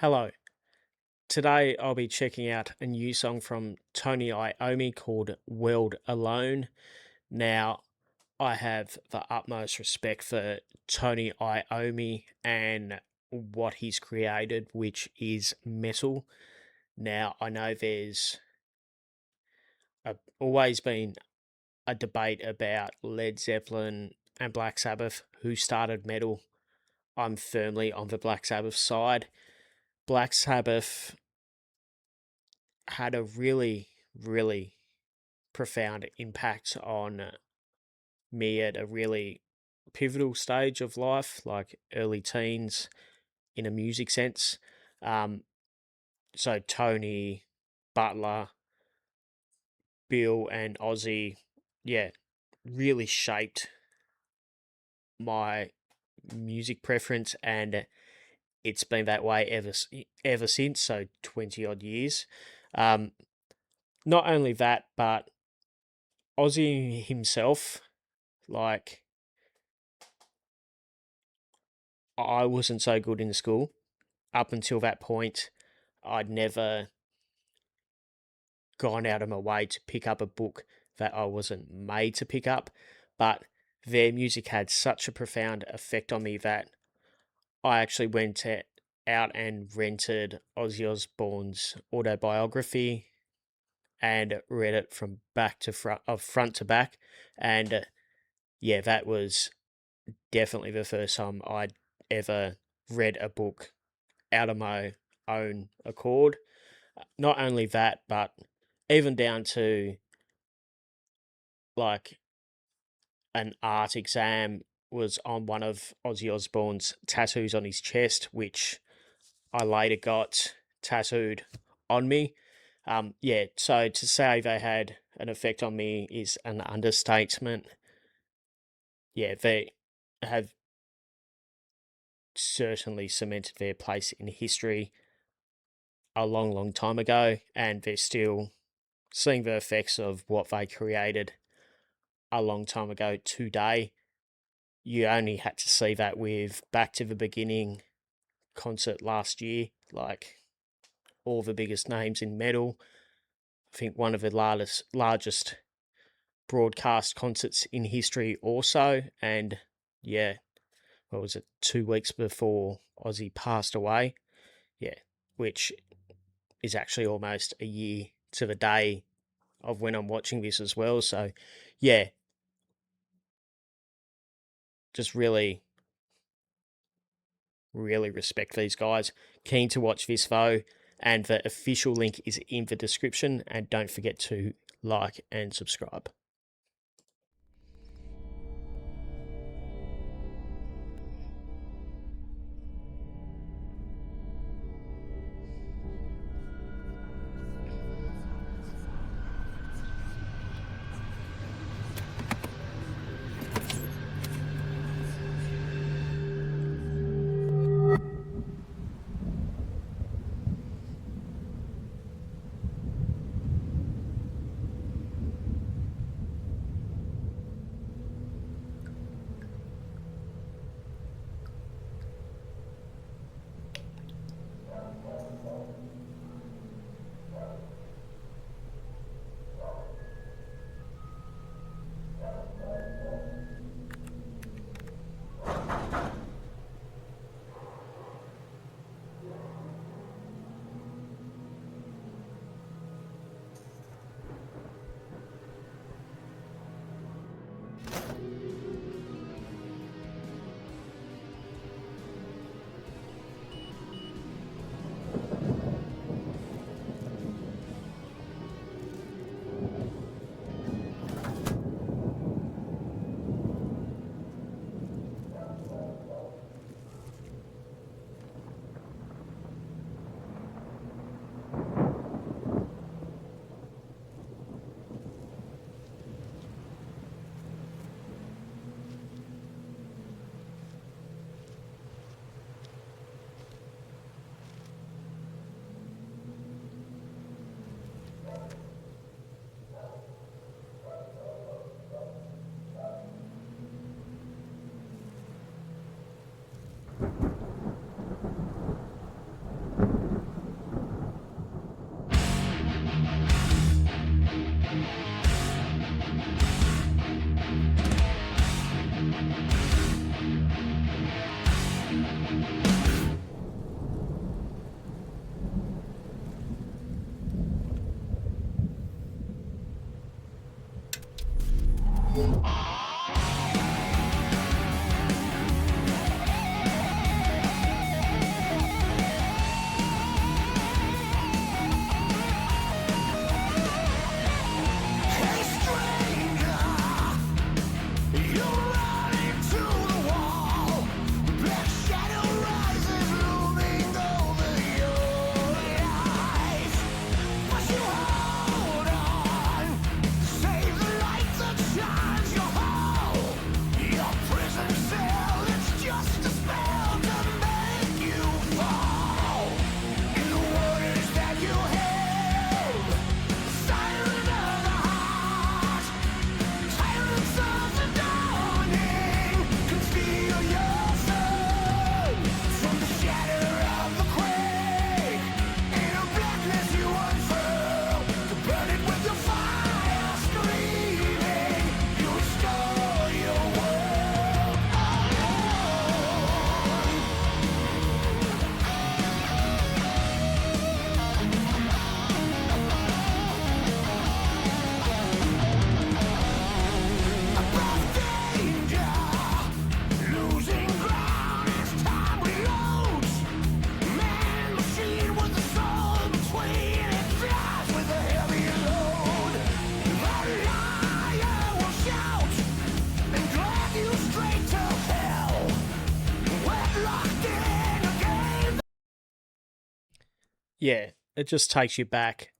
Hello. Today I'll be checking out a new song from Tony Iommi called World Alone. Now, I have the utmost respect for Tony Iommi and what he's created, which is metal. Now, I know there's always been a debate about Led Zeppelin and Black Sabbath, who started metal. I'm firmly on the Black Sabbath side. Black Sabbath had a really profound impact on me at a really pivotal stage of life, like early teens in a music sense. Um, so Tony, Butler, Bill, and Ozzy, yeah, really shaped my music preference, and it's been that way ever since. So 20 odd years. Um, Not only that, but Ozzy himself, like, I wasn't so good in school. Up until that point, I'd never gone out of my way to pick up a book that I wasn't made to pick up. But their music had such a profound effect on me that I actually out and rented Ozzy Osbourne's autobiography and read it from back to front, of front to back. And yeah, that was definitely the first time I'd ever read a book out of my own accord. Not only that, but even down to like an art exam was on one of Ozzy Osbourne's tattoos on his chest, which I later got tattooed on me. Yeah, so to say they had an effect on me is an understatement. Yeah, they have certainly cemented their place in history a long time ago, and they're still seeing the effects of what they created a long time ago today. You only had to see that with Back to the Beginning concert last year, like all the biggest names in metal. I think one of the largest broadcast concerts in history also. And yeah, what was it, 2 weeks before Ozzy passed away? Yeah, which is actually almost a year to the day of when I'm watching this as well. So yeah, just really respect these guys. Keen to watch this though, and the official link is in the description. And don't forget to like and subscribe. Yeah, it just takes you back.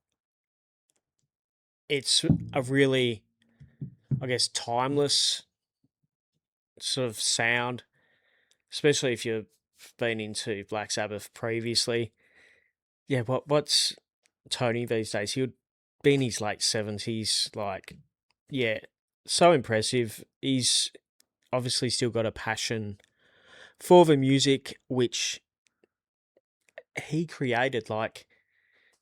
It's a really, I guess, timeless sort of sound, especially if you've been into Black Sabbath previously. Yeah, what's Tony these days? He would be in his late 70s. Like, yeah, so impressive. He's obviously still got a passion for the music, which he created. Like,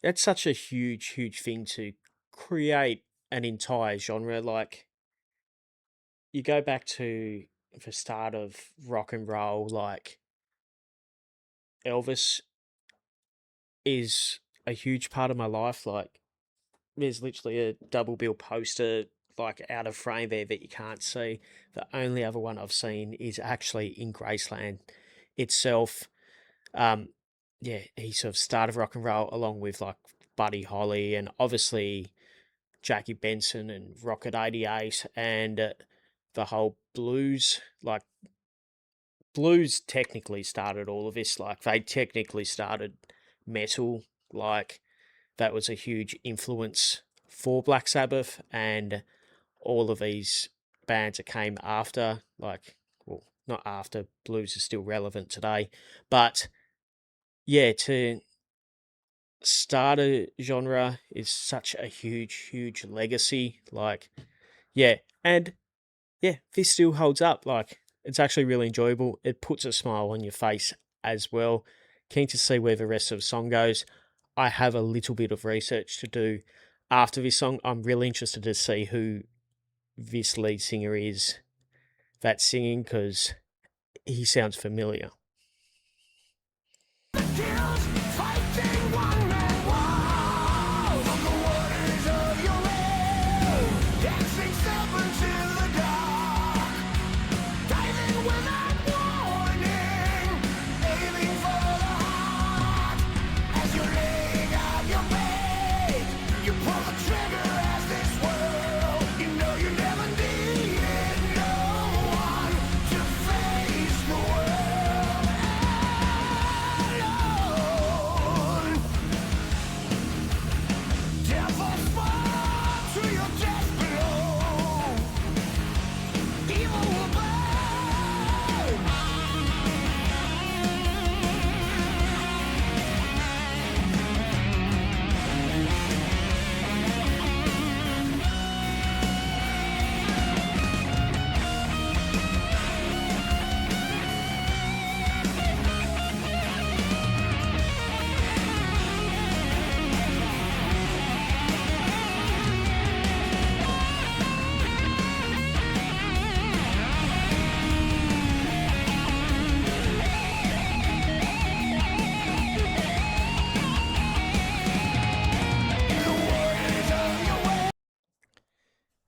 that's such a huge, huge thing to create an entire genre. Like, you go back to the start of rock and roll, like, Elvis is a huge part of my life. Like, there's literally a double bill poster, like, out of frame there that you can't see. The only other one I've seen is actually in Graceland itself. Um, yeah, he sort of started rock and roll along with like Buddy Holly and obviously Jackie Benson and Rocket 88 and the whole blues. Like, blues technically started all of this. Like, they technically started metal. Like, that was a huge influence for Black Sabbath and all of these bands that came after. Like, well, not after, blues is still relevant today, but yeah, to start a genre is such a huge, huge legacy. Like, yeah, and yeah, this still holds up. Like, it's actually really enjoyable. It puts a smile on your face as well. Keen to see where the rest of the song goes. I have a little bit of research to do after this song. I'm really interested to see who this lead singer is that's singing because he sounds familiar.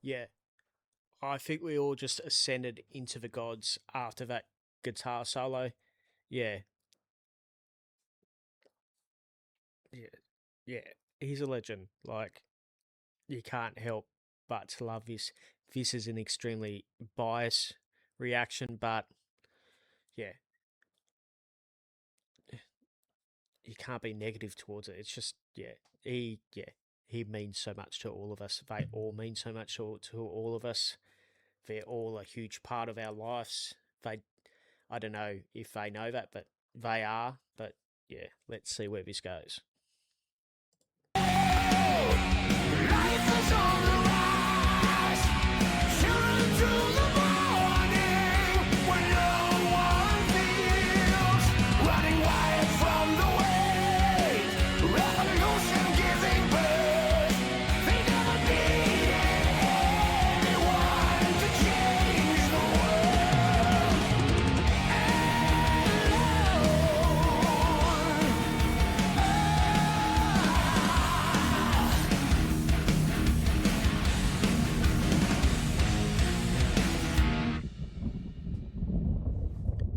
Yeah, I think we all just ascended into the gods after that guitar solo. Yeah, yeah, yeah. He's a legend. Like, you can't help but to love this. This is an extremely biased reaction, but yeah, you can't be negative towards it. It's just, yeah, he means so much to all of us. They all mean so much to all of us. They're all a huge part of our lives. They, I don't know if they know that, but they are. But yeah, let's see where this goes.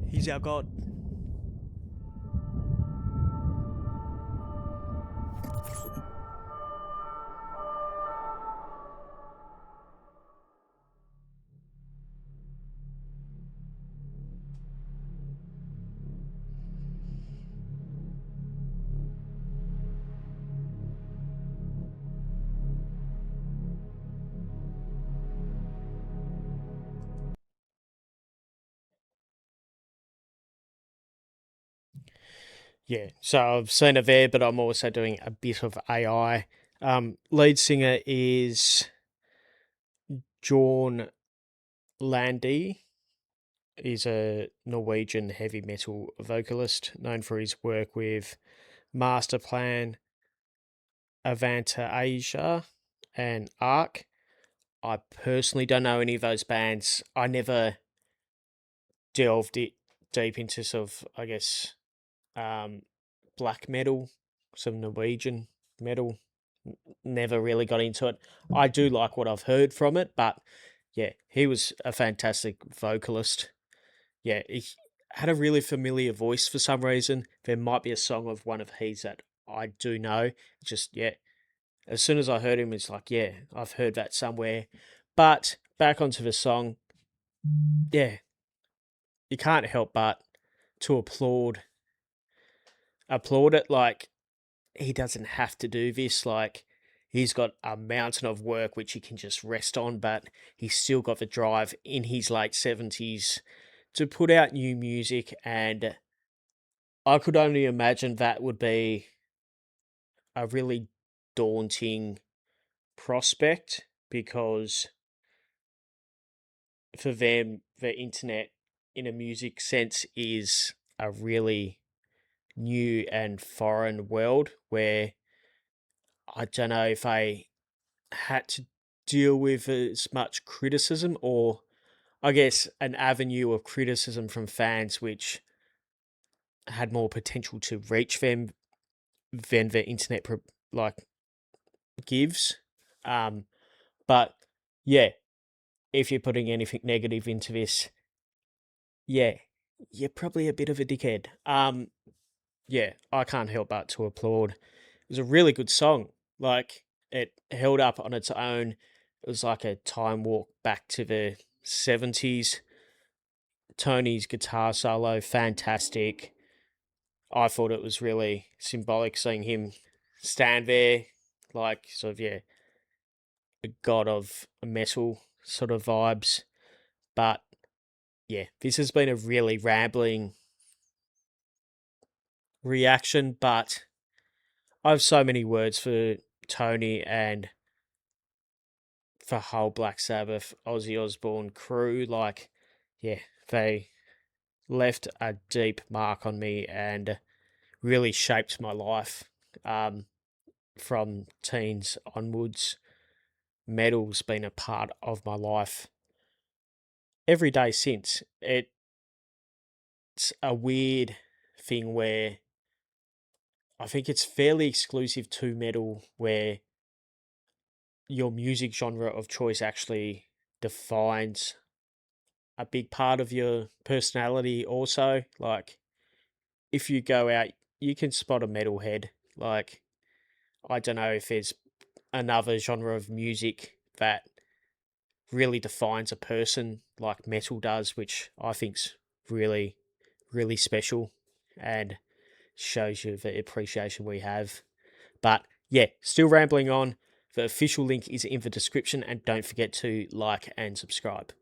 He's our God. Yeah, so I've seen it there, but I'm also doing a bit of AI. Lead singer is Jorn Landi. He's a Norwegian heavy metal vocalist known for his work with Masterplan, Avanta Asia, and Arc. I personally don't know any of those bands. I never delved deep into sort of, I guess, um, black metal, some Norwegian metal. Never really got into it. I do like what I've heard from it, but yeah, he was a fantastic vocalist. Yeah, he had a really familiar voice for some reason. There might be a song of one of his that I do know. Just, yeah, as soon as I heard him, it's like, yeah, I've heard that somewhere. But back onto the song, yeah, you can't help but to applaud it. Like, he doesn't have to do this. Like, he's got a mountain of work which he can just rest on, but he's still got the drive in his late 70s to put out new music. And I could only imagine that would be a really daunting prospect, because for them, the internet in a music sense is a really new and foreign world where I don't know if I had to deal with as much criticism, or I guess an avenue of criticism from fans which had more potential to reach them than the internet like gives. Um, but yeah, if you're putting anything negative into this, yeah, you're probably a bit of a dickhead. Yeah, I can't help but to applaud. It was a really good song. Like, it held up on its own. It was like a time walk back to the 70s. Tony's guitar solo, fantastic. I thought it was really symbolic seeing him stand there, like, sort of, yeah, a god of metal sort of vibes. But yeah, this has been a really rambling reaction, but I have so many words for Tony and for whole Black Sabbath, Ozzy Osbourne crew. Like, yeah, they left a deep mark on me and really shaped my life, from teens onwards. Metal's been a part of my life every day since. It's a weird thing where I think it's fairly exclusive to metal, where your music genre of choice actually defines a big part of your personality also. Like, if you go out, you can spot a metalhead. Like, I don't know if there's another genre of music that really defines a person like metal does, which I think's really, really special and shows you the appreciation we have. But yeah, still rambling on. The official link is in the description, and don't forget to like and subscribe.